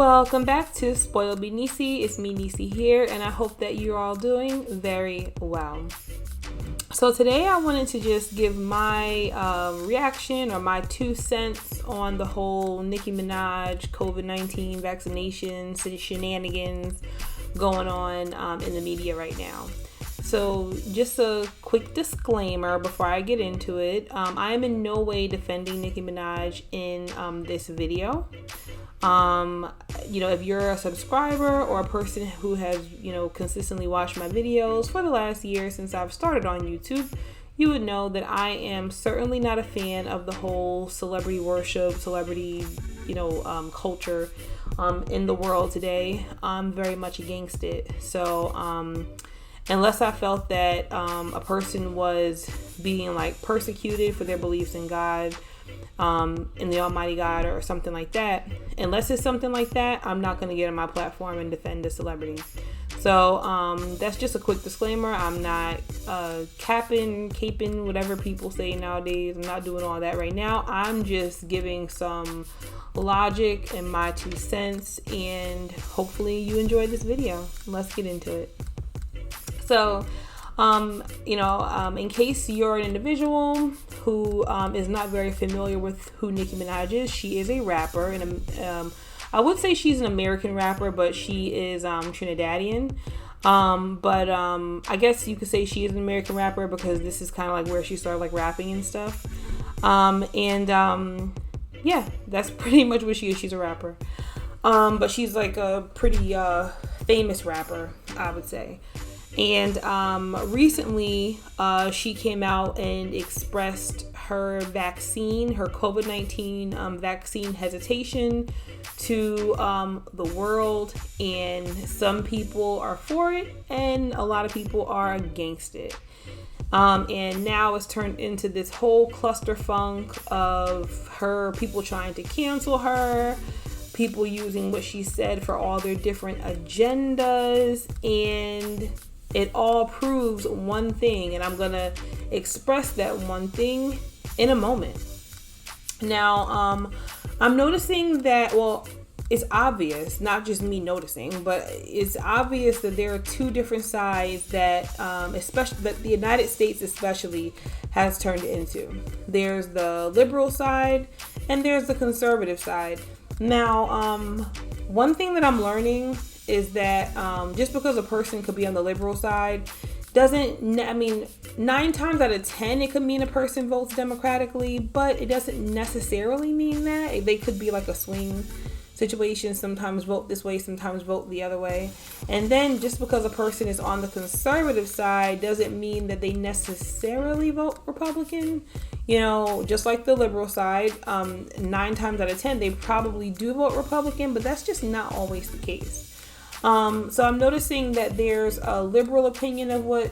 Welcome back to Spoiled Be Niecy. It's me, Niecy here, and I hope that you're all doing very well. So today I wanted to just give my reaction or my 2 cents on the whole Nicki Minaj COVID-19 vaccination shenanigans going on in the media right now. So just a quick disclaimer before I get into it. I am in no way defending Nicki Minaj in this video. If you're a subscriber or a person who has, consistently watched my videos for the last year since I've started on YouTube, you would know that I am certainly not a fan of the whole celebrity worship, celebrity, culture in the world today. I'm very much against it. So, unless I felt that a person was being persecuted for their beliefs in God, in the Almighty God or something like that, unless it's something like that, I'm not going to get on my platform and defend a celebrity. So that's just a quick disclaimer. I'm not caping, whatever people say nowadays. I'm not doing all that right now. I'm just giving some logic and my 2 cents, and hopefully you enjoyed this video. Let's get into it. So, in case you're an individual who is not very familiar with who Nicki Minaj is, she is a rapper, and I would say she's an American rapper, but she is Trinidadian. I guess you could say she is an American rapper because this is kind of where she started rapping and stuff. Yeah, that's pretty much what she is. She's a rapper, but she's a pretty famous rapper, I would say. And recently, she came out and expressed her COVID-19 vaccine hesitation to the world. And some people are for it, and a lot of people are against it. And now it's turned into this whole clusterfunk of people trying to cancel her, people using what she said for all their different agendas, and it all proves one thing, and I'm going to express that one thing in a moment. Now, I'm noticing that, it's obvious, not just me noticing, but it's obvious that there are 2 different sides that, especially that the United States especially has turned into. There's the liberal side and there's the conservative side. Now, one thing that I'm learning is that just because a person could be on the liberal side 9 times out of 10 it could mean a person votes democratically, but it doesn't necessarily mean that. They could be a swing situation, sometimes vote this way, sometimes vote the other way. And then just because a person is on the conservative side doesn't mean that they necessarily vote Republican. Just like the liberal side, 9 times out of 10 they probably do vote Republican, but that's just not always the case. So I'm noticing that there's a liberal opinion of what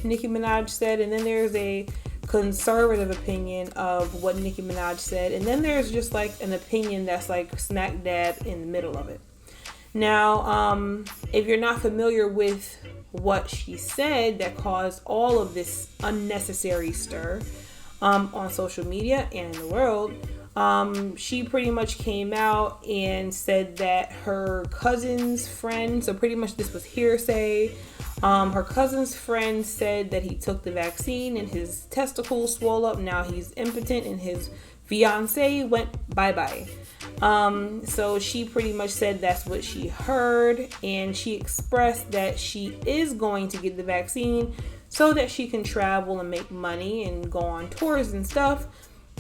Nicki Minaj said, and then there's a conservative opinion of what Nicki Minaj said, and then there's just an opinion that's smack dab in the middle of it. Now, if you're not familiar with what she said that caused all of this unnecessary stir on social media and in the world, she pretty much came out and said that her cousin's friend, so pretty much this was hearsay, her cousin's friend said that he took the vaccine and his testicles swole up, now he's impotent, and his fiance went bye-bye. So she pretty much said that's what she heard, and she expressed that she is going to get the vaccine so that she can travel and make money and go on tours and stuff.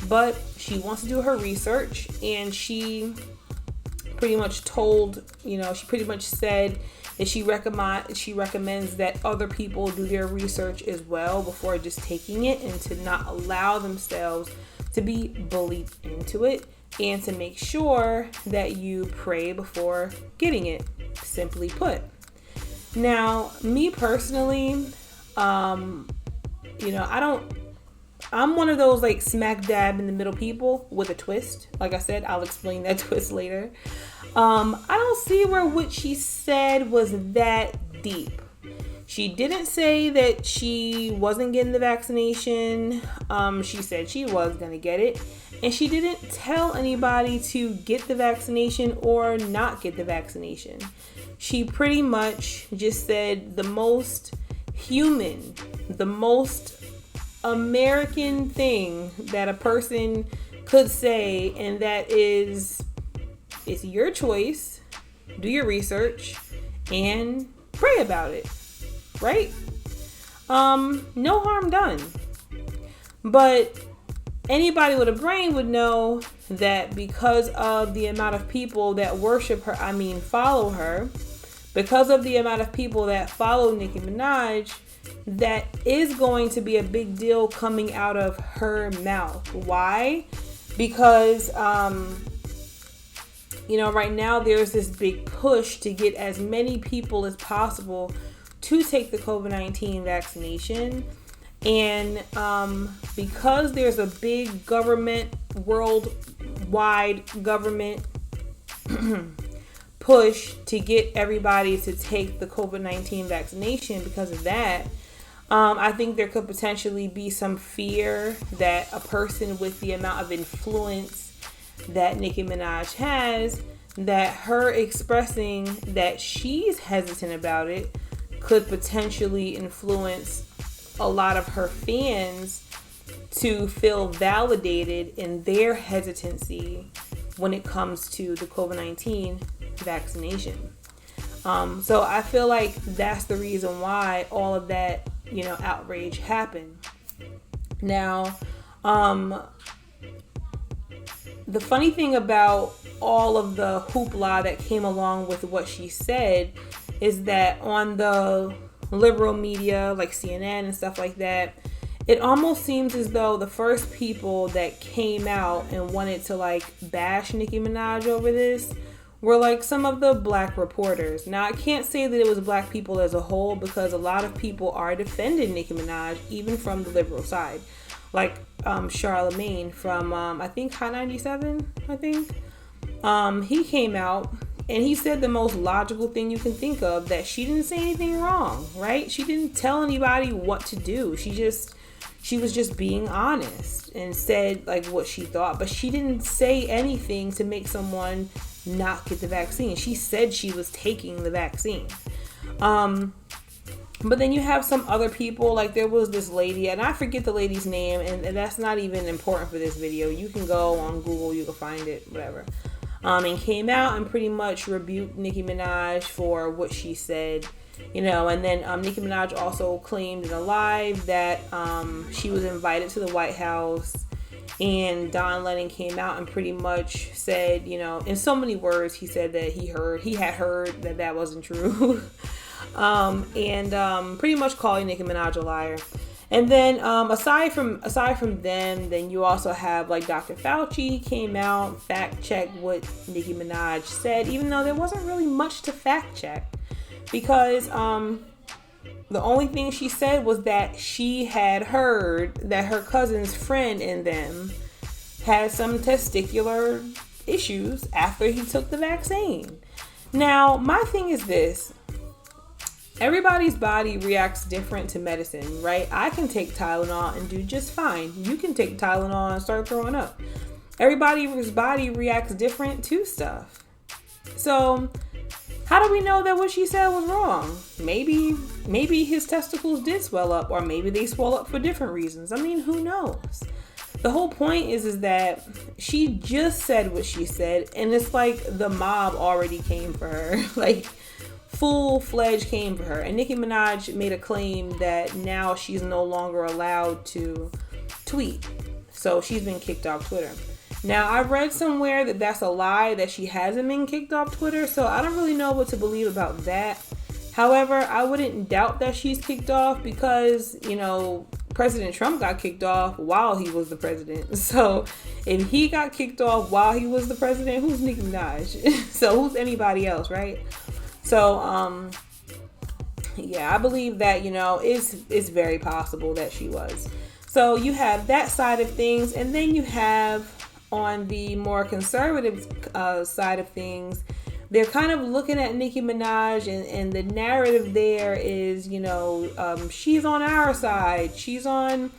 But she wants to do her research, and she pretty much said that she recommends that other people do their research as well before just taking it, and to not allow themselves to be bullied into it, and to make sure that you pray before getting it, simply put. Now, me personally, I'm one of those smack dab in the middle people with a twist. Like I said, I'll explain that twist later. I don't see where what she said was that deep. She didn't say that she wasn't getting the vaccination. She said she was going to get it. And she didn't tell anybody to get the vaccination or not get the vaccination. She pretty much just said the most human, the most American thing that a person could say, and that is, it's your choice, do your research, and pray about it, right? No harm done. But anybody with a brain would know that because of the amount of people that follow her, because of the amount of people that follow Nicki Minaj, that is going to be a big deal coming out of her mouth. Why? Because, right now there's this big push to get as many people as possible to take the COVID-19 vaccination. And because there's a big government, worldwide government push to get everybody to take the COVID-19 vaccination, because of that, I think there could potentially be some fear that a person with the amount of influence that Nicki Minaj has, that her expressing that she's hesitant about it could potentially influence a lot of her fans to feel validated in their hesitancy when it comes to the COVID-19 vaccination. So I feel like that's the reason why all of that, outrage happened. Now, the funny thing about all of the hoopla that came along with what she said is that on the liberal media like CNN and stuff like that, it almost seems as though the first people that came out and wanted to bash Nicki Minaj over this were some of the black reporters. Now, I can't say that it was black people as a whole, because a lot of people are defending Nicki Minaj, even from the liberal side. Like Charlemagne from, I think, Hot 97, he came out and he said the most logical thing you can think of, that she didn't say anything wrong, right? She didn't tell anybody what to do. She was just being honest and said what she thought, but she didn't say anything to make someone not get the vaccine. She said she was taking the vaccine. But then you have some other people, there was this lady, and I forget the lady's name, and that's not even important for this video. You can go on Google, you can find it, whatever. And came out and pretty much rebuked Nicki Minaj for what she said, and then Nicki Minaj also claimed in a live that she was invited to the White House, and Don Lennon came out and pretty much said, in so many words, he said that he had heard that wasn't true. And pretty much calling Nicki Minaj a liar. And then aside from them, then you also have Dr. Fauci. He came out, fact checked what Nicki Minaj said, even though there wasn't really much to fact check, because the only thing she said was that she had heard that her cousin's friend and them had some testicular issues after he took the vaccine. Now, my thing is this. Everybody's body reacts different to medicine, right? I can take Tylenol and do just fine. You can take Tylenol and start throwing up. Everybody's body reacts different to stuff. So how do we know that what she said was wrong? Maybe his testicles did swell up, or maybe they swell up for different reasons. I mean, who knows? The whole point is that she just said what she said, and it's the mob already came for her. Full-fledged came for her. And Nicki Minaj made a claim that now she's no longer allowed to tweet. So she's been kicked off Twitter. Now, I read somewhere that that's a lie, that she hasn't been kicked off Twitter. So I don't really know what to believe about that. However, I wouldn't doubt that she's kicked off because, President Trump got kicked off while he was the president. So if he got kicked off while he was the president, who's Nicki Minaj? So who's anybody else, right? So, yeah, I believe that, it's very possible that she was. So you have that side of things. And then you have on the more conservative side of things, they're kind of looking at Nicki Minaj and the narrative there is, she's on our side. She's on,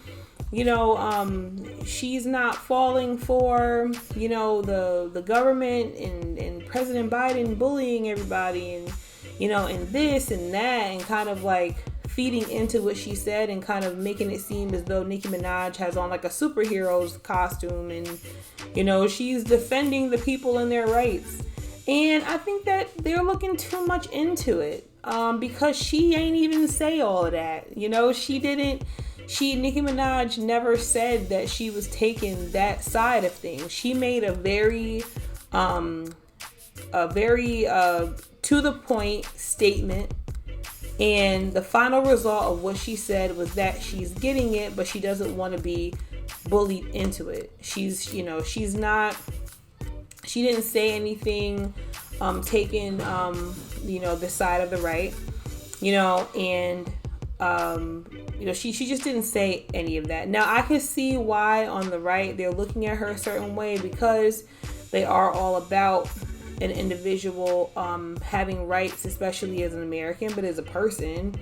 she's not falling for, the government and President Biden bullying everybody and, and this and that, and kind of like feeding into what she said and kind of making it seem as though Nicki Minaj has on like a superhero's costume and, she's defending the people and their rights. And I think that they're looking too much into it because she ain't even say all of that. Nicki Minaj never said that she was taking that side of things. She made a very to the point statement, and the final result of what she said was that she's getting it, but she doesn't want to be bullied into it. She didn't say anything taking the side of the right, and she just didn't say any of that. Now I can see why on the right they're looking at her a certain way, because they are all about an individual having rights, especially as an American, but as a person,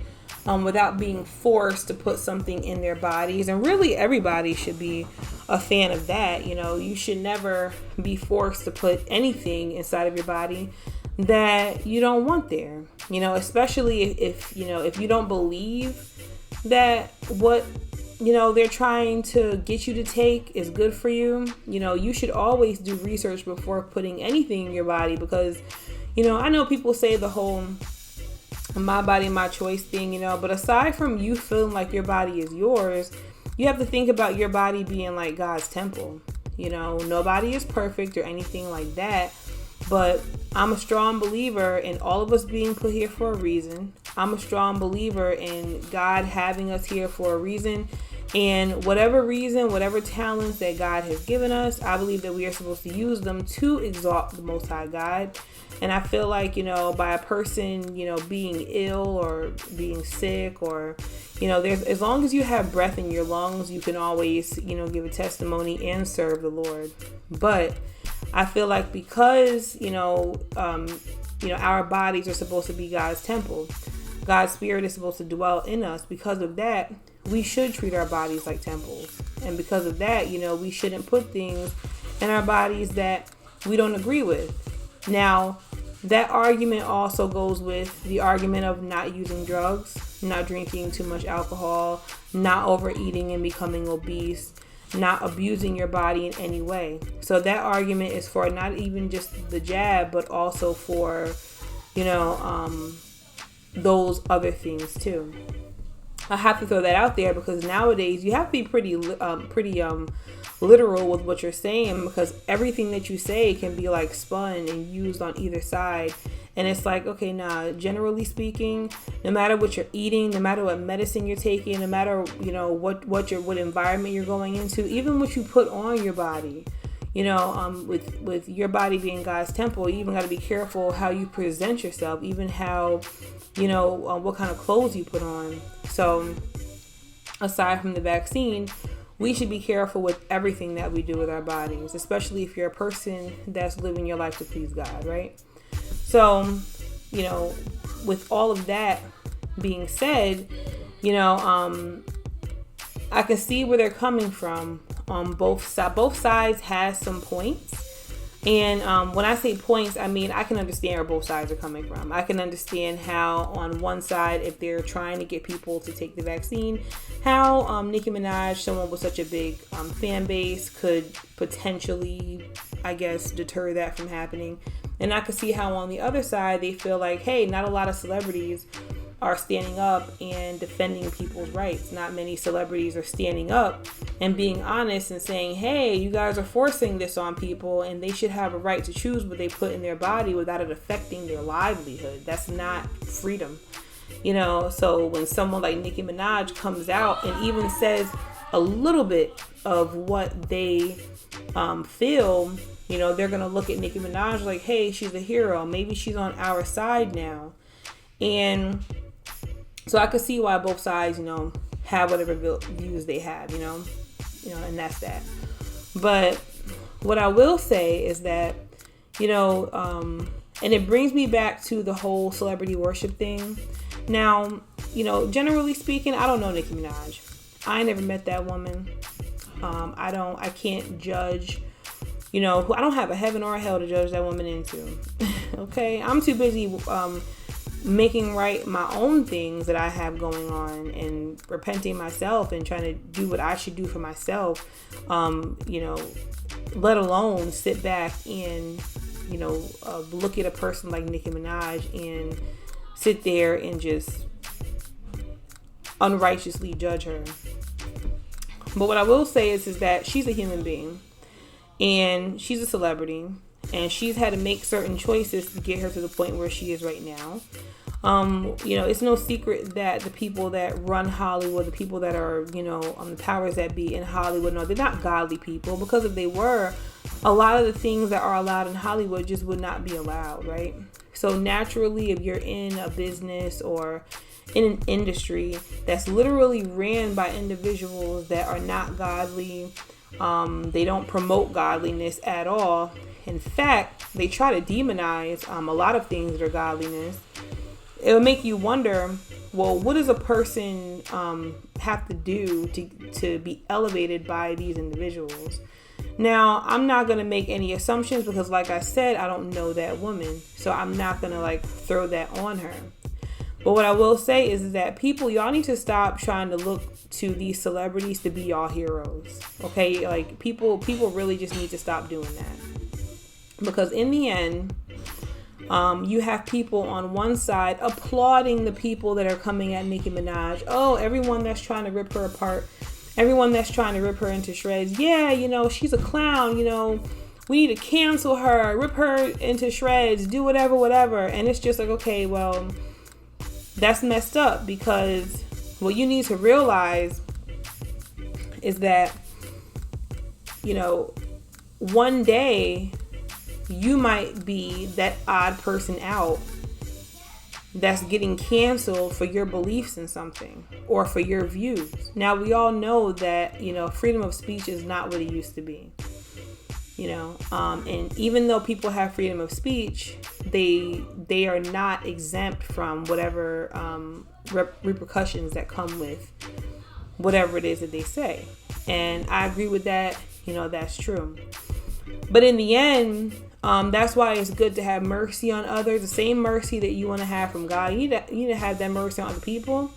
without being forced to put something in their bodies. And really everybody should be a fan of that. You should never be forced to put anything inside of your body that you don't want there, especially if you don't believe that what they're trying to get you to take is good for you. You should always do research before putting anything in your body, because I know people say the whole my body, my choice thing, but aside from you feeling like your body is yours, you have to think about your body being like God's temple. Nobody is perfect or anything like that, but I'm a strong believer in all of us being put here for a reason. I'm a strong believer in God having us here for a reason, and whatever reason, whatever talents that God has given us, I believe that we are supposed to use them to exalt the Most High God. And I feel like, by a person, being ill or being sick, or, there's, as long as you have breath in your lungs, you can always, give a testimony and serve the Lord. But I feel like because, our bodies are supposed to be God's temple, God's spirit is supposed to dwell in us. Because of that, we should treat our bodies like temples. And because of that, we shouldn't put things in our bodies that we don't agree with. Now, that argument also goes with the argument of not using drugs, not drinking too much alcohol, not overeating and becoming obese, not abusing your body in any way. So that argument is for not even just the jab, but also for, those other things too. I have to throw that out there because nowadays you have to be pretty literal with what you're saying, because everything that you say can be like spun and used on either side. And it's like, okay, generally speaking, no matter what you're eating, no matter what medicine you're taking, no matter, what environment you're going into, even what you put on your body, with your body being God's temple, you even got to be careful how you present yourself, even how, what kind of clothes you put on. So aside from the vaccine, we should be careful with everything that we do with our bodies, especially if you're a person that's living your life to please God, right? So, with all of that being said, I can see where they're coming from on both sides. Both sides has some points. And when I say points, I mean, I can understand where both sides are coming from. I can understand how on one side, if they're trying to get people to take the vaccine, how Nicki Minaj, someone with such a big fan base, could potentially, I guess, deter that from happening. And I could see how on the other side, they feel like, hey, not a lot of celebrities are standing up and defending people's rights. Not many celebrities are standing up and being honest and saying, hey, you guys are forcing this on people and they should have a right to choose what they put in their body without it affecting their livelihood. That's not freedom. So when someone like Nicki Minaj comes out and even says a little bit of what they feel, they're going to look at Nicki Minaj like, hey, she's a hero. Maybe she's on our side now. And so I could see why both sides, have whatever views they have, and that's that. But what I will say is that, and it brings me back to the whole celebrity worship thing. Now, generally speaking, I don't know Nicki Minaj. I never met that woman. I can't judge, I don't have a heaven or a hell to judge that woman into. Okay. I'm too busy, making right my own things that I have going on and repenting myself and trying to do what I should do for myself. Let alone sit back and, look at a person like Nicki Minaj and sit there and just unrighteously judge her. But what I will say is that she's a human being and she's a celebrity and she's had to make certain choices to get her to the point where she is right now. It's no secret that the people that run Hollywood, the people that are, the powers that be in Hollywood, no, they're not godly people, because if they were, a lot of the things that are allowed in Hollywood just would not be allowed, right? So naturally, if you're in a business or in an industry that's literally ran by individuals that are not godly, they don't promote godliness at all. In fact, they try to demonize a lot of things that are godliness. It would make you wonder, well, what does a person have to do to be elevated by these individuals? Now, I'm not going to make any assumptions because, like I said, I don't know that woman. So I'm not going to throw that on her. But what I will say is that people, y'all need to stop trying to look to these celebrities to be y'all heroes. Okay? People really just need to stop doing that. Because in the end, you have people on one side applauding the people that are coming at Nicki Minaj. Oh, everyone that's trying to rip her apart. Everyone that's trying to rip her into shreds. Yeah, she's a clown. We need to cancel her, rip her into shreds, do whatever. And it's just okay, well, that's messed up, because what you need to realize is that, one day you might be that odd person out that's getting canceled for your beliefs in something or for your views. Now, we all know that, freedom of speech is not what it used to be, and even though people have freedom of speech, they are not exempt from whatever repercussions that come with whatever it is that they say. And I agree with that. That's true. But in the end, that's why it's good to have mercy on others. The same mercy that you want to have from God. You need to have that mercy on other people,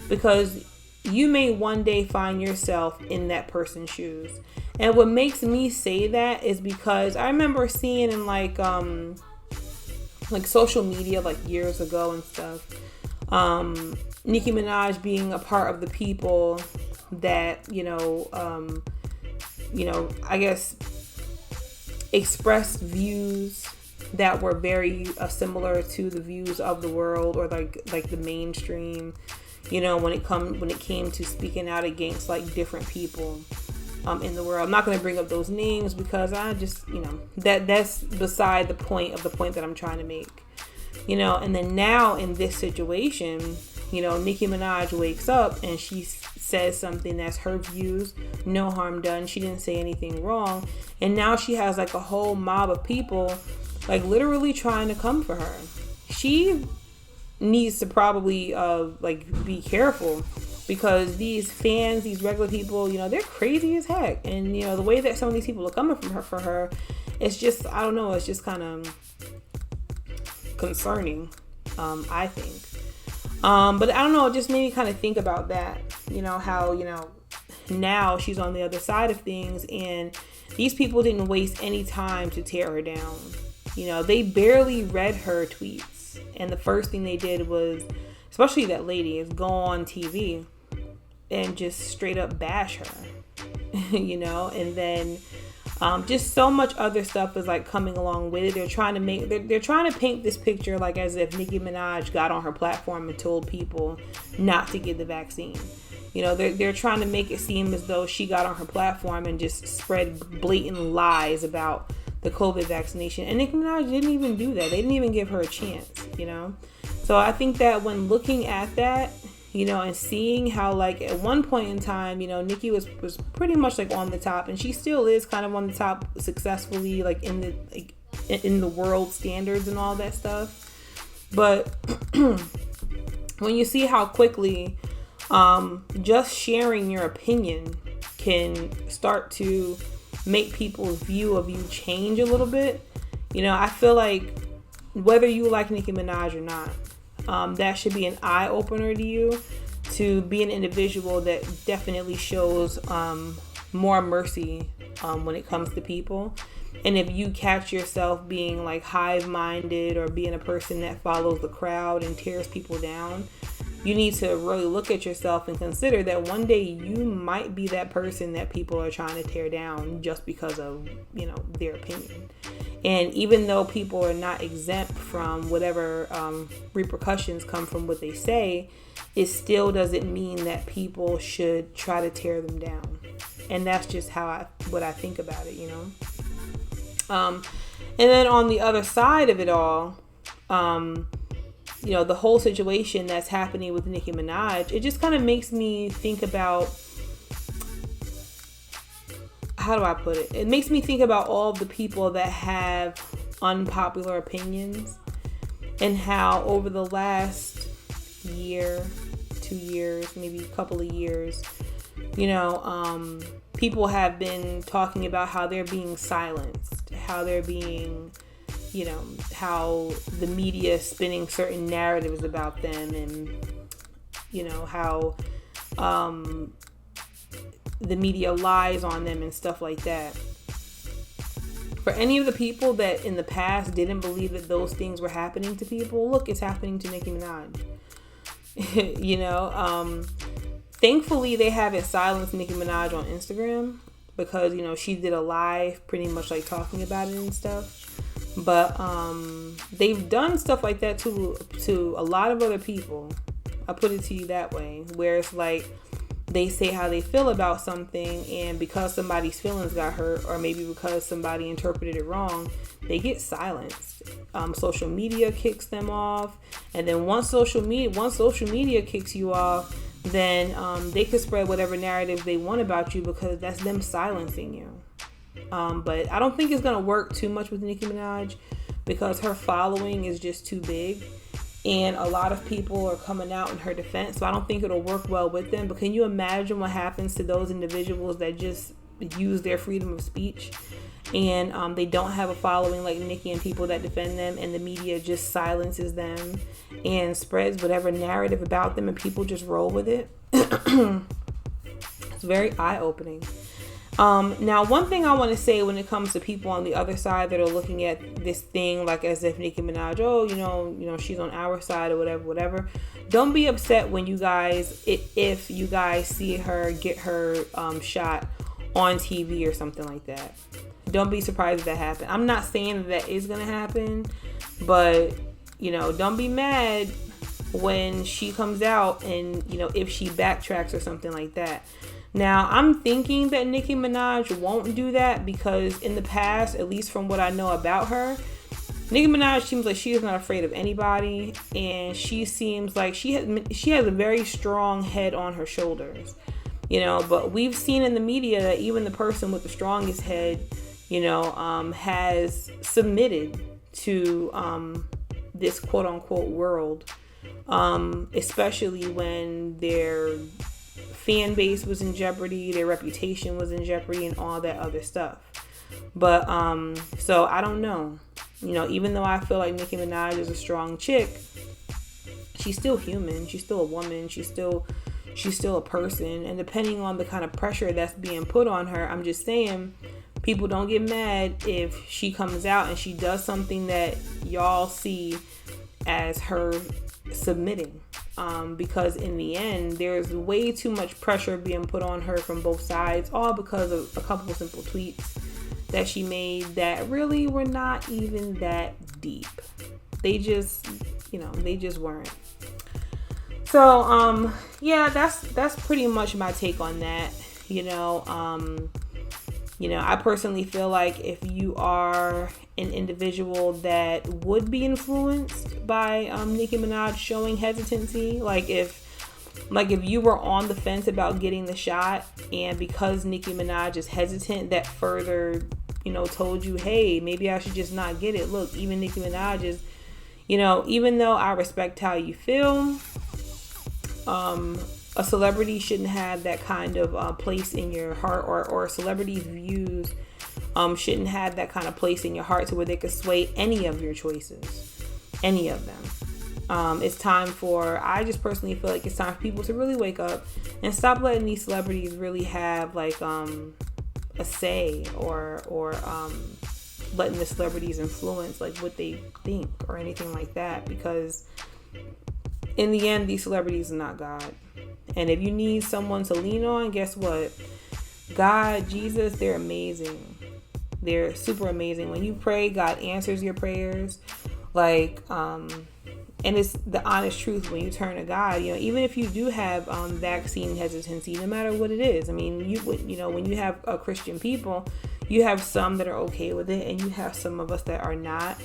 because you may one day find yourself in that person's shoes. And what makes me say that is because I remember seeing in social media years ago and stuff, Nicki Minaj being a part of the people that I guess expressed views that were very similar to the views of the world, or like the mainstream, when it came to speaking out against different people in the world. I'm not going to bring up those names because I just that's beside the point that I'm trying to make. And then now in this situation, Nicki Minaj wakes up and she says something that's her views, no harm done. She didn't say anything wrong. And now she has a whole mob of people literally trying to come for her. She needs to probably be careful, because these fans, these regular people, they're crazy as heck. And the way that some of these people are coming for her, it's just, I don't know, it's just kind of concerning, I think. But I don't know, it just made me kind of think about that, how, now she's on the other side of things, and these people didn't waste any time to tear her down. They barely read her tweets, and the first thing they did was, especially that lady, is go on TV and just straight up bash her, and then just so much other stuff is coming along with it. They're trying to paint this picture as if Nicki Minaj got on her platform and told people not to get the vaccine. They're trying to make it seem as though she got on her platform and just spread blatant lies about the COVID vaccination. And Nicki Minaj didn't even do that. They didn't even give her a chance, So I think that when looking at that, and seeing how at one point in time, Nicki was pretty much on the top, and she still is kind of on the top successfully, in the world standards and all that stuff. But when you see how quickly just sharing your opinion can start to make people's view of you change a little bit. I feel like whether you like Nicki Minaj or not, that should be an eye opener to you, to be an individual that definitely shows more mercy when it comes to people. And if you catch yourself being like hive-minded or being a person that follows the crowd and tears people down, you need to really look at yourself and consider that one day you might be that person that people are trying to tear down just because of, their opinion. And even though people are not exempt from whatever repercussions come from what they say, it still doesn't mean that people should try to tear them down. And that's just what I think about it, And then on the other side of it all, the whole situation that's happening with Nicki Minaj, it just kind of makes me think about, how do I put it? It makes me think about all of the people that have unpopular opinions, and how over the last year, 2 years, maybe a couple of years, people have been talking about how they're being silenced, how they're being, how the media is spinning certain narratives about them, and, how the media lies on them and stuff like that. For any of the people that in the past didn't believe that those things were happening to people, look, it's happening to Nicki Minaj. Thankfully, they haven't silenced Nicki Minaj on Instagram, because, she did a live pretty much like talking about it and stuff. But they've done stuff like that to a lot of other people. I put it to you that way, where it's like they say how they feel about something, and because somebody's feelings got hurt, or maybe because somebody interpreted it wrong, they get silenced. Social media kicks them off, and then once social media kicks you off, then they can spread whatever narrative they want about you, because that's them silencing you. But I don't think it's going to work too much with Nicki Minaj, because her following is just too big, and a lot of people are coming out in her defense, so I don't think it'll work well with them. But can you imagine what happens to those individuals that just use their freedom of speech, and they don't have a following like Nicki and people that defend them, and the media just silences them and spreads whatever narrative about them, and people just roll with it? It's very eye-opening. Now, one thing I want to say when it comes to people on the other side that are looking at this thing like as if Nicki Minaj, she's on our side or whatever. Don't be upset when you guys, if you guys see her get her shot on TV or something like that. Don't be surprised if that happens. I'm not saying that is going to happen, but, don't be mad when she comes out and, if she backtracks or something like that. Now, I'm thinking that Nicki Minaj won't do that, because in the past, at least from what I know about her, Nicki Minaj seems like she is not afraid of anybody, and she seems like she has a very strong head on her shoulders, but we've seen in the media that even the person with the strongest head, has submitted to this quote unquote world, especially when their fan base was in jeopardy, their reputation was in jeopardy, and all that other stuff. But so I don't know, even though I feel like Nicki Minaj is a strong chick, she's still human, she's still a woman, she's still a person, and depending on the kind of pressure that's being put on her, I'm just saying, people don't get mad if she comes out and she does something that y'all see as her submitting. Because in the end, there's way too much pressure being put on her from both sides, all because of a couple of simple tweets that she made that really were not even that deep. They just weren't. So, yeah, that's pretty much my take on that. I personally feel like if you are an individual that would be influenced by Nicki Minaj showing hesitancy, like if you were on the fence about getting the shot, and because Nicki Minaj is hesitant, that further, told you, hey, maybe I should just not get it. Look, even Nicki Minaj is, even though I respect how you feel, a celebrity shouldn't have that kind of place in your heart, or celebrities' views shouldn't have that kind of place in your heart to where they could sway any of your choices, any of them. It's time for, I just personally feel like it's time for people to really wake up and stop letting these celebrities really have like a say, or letting the celebrities influence like what they think or anything like that, because in the end, these celebrities are not God. And if you need someone to lean on, guess what? God, Jesus, they're amazing. They're super amazing. When you pray, God answers your prayers. Like, and it's the honest truth when you turn to God. You know, even if you do have vaccine hesitancy, no matter what it is. I mean, when you have Christian people, you have some that are okay with it, and you have some of us that are not,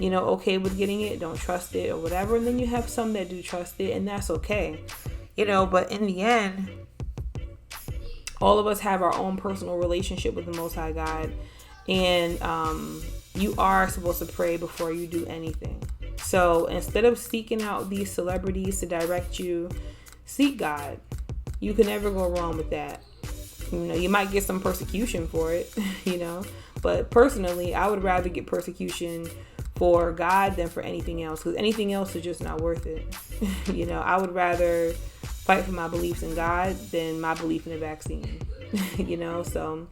okay with getting it, don't trust it or whatever. And then you have some that do trust it, and that's okay. But in the end, all of us have our own personal relationship with the Most High God. And you are supposed to pray before you do anything. So instead of seeking out these celebrities to direct you, seek God. You can never go wrong with that. You might get some persecution for it, but personally, I would rather get persecution for God than for anything else, because anything else is just not worth it. I would rather fight for my beliefs in God than my belief in the vaccine. So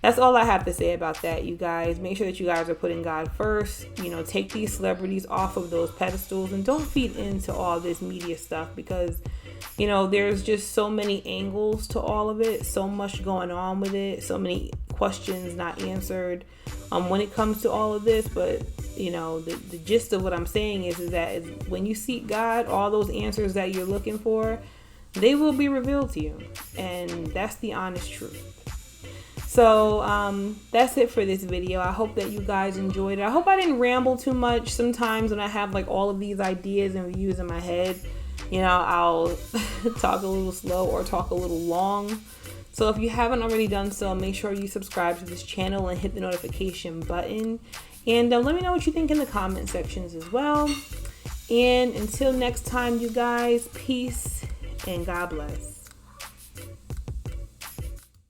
that's all I have to say about that, you guys. Make sure that you guys are putting God first. Take these celebrities off of those pedestals and don't feed into all this media stuff, because there's just so many angles to all of it, so much going on with it, so many questions not answered when it comes to all of this. But the gist of what I'm saying is that when you seek God, all those answers that you're looking for, they will be revealed to you, and that's the honest truth. So that's it for this video. I hope that you guys enjoyed it. I hope I didn't ramble too much. Sometimes when I have like all of these ideas and views in my head, I'll talk a little slow or talk a little long. So if you haven't already done so, make sure you subscribe to this channel and hit the notification button. And let me know what you think in the comment sections as well. And until next time, you guys, peace and God bless.